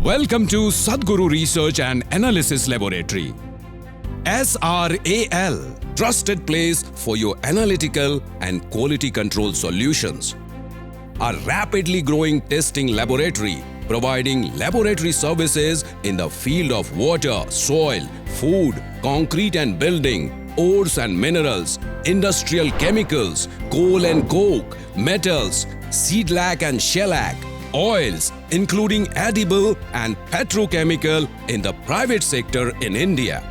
Welcome to Sadhguru Research and Analysis Laboratory. SRAL, trusted place for your analytical and quality control solutions. A rapidly growing testing laboratory providing laboratory services in the field of water, soil, food, concrete and building, ores and minerals, industrial chemicals, coal and coke, metals, seed lac and shellac, oils, including edible and petrochemical in the private sector in India.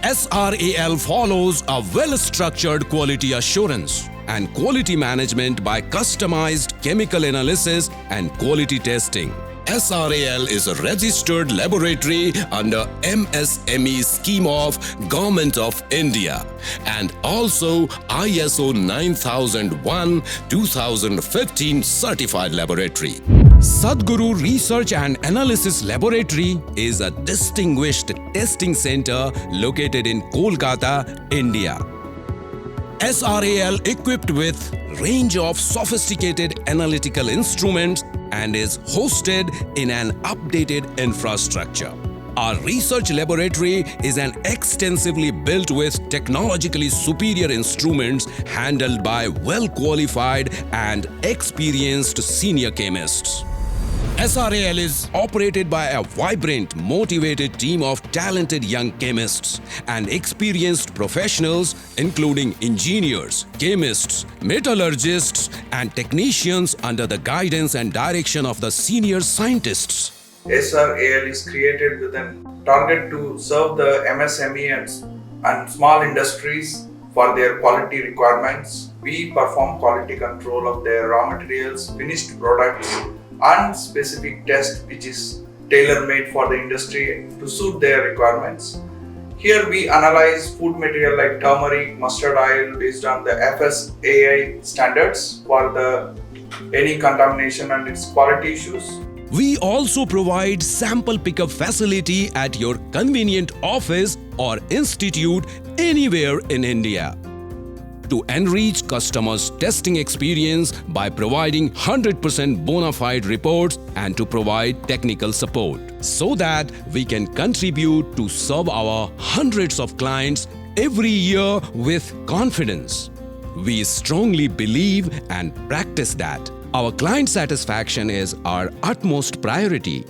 SRAL follows a well-structured quality assurance and quality management by customized chemical analysis and quality testing. SRAL is a registered laboratory under MSME scheme of Government of India and also ISO 9001-2015 certified laboratory. Sadhguru Research and Analysis Laboratory is a distinguished testing center located in Kolkata, India. SRAL equipped with range of sophisticated analytical instruments and is hosted in an updated infrastructure. Our research laboratory is an extensively built with technologically superior instruments handled by well-qualified and experienced senior chemists. SRAL is operated by a vibrant, motivated team of talented young chemists and experienced professionals including engineers, chemists, metallurgists and technicians under the guidance and direction of the senior scientists. SRAL is created with a target to serve the MSME and small industries for their quality requirements. We perform quality control of their raw materials, finished products, and specific test which is tailor-made for the industry to suit their requirements. Here we analyze food material like turmeric, mustard oil based on the FSAI standards for any contamination and its quality issues. We also provide sample pickup facility at your convenient office or institute anywhere in India to enrich customers' testing experience by providing 100% bona fide reports and to provide technical support so that we can contribute to serve our hundreds of clients every year with confidence. We strongly believe and practice that our client satisfaction is our utmost priority.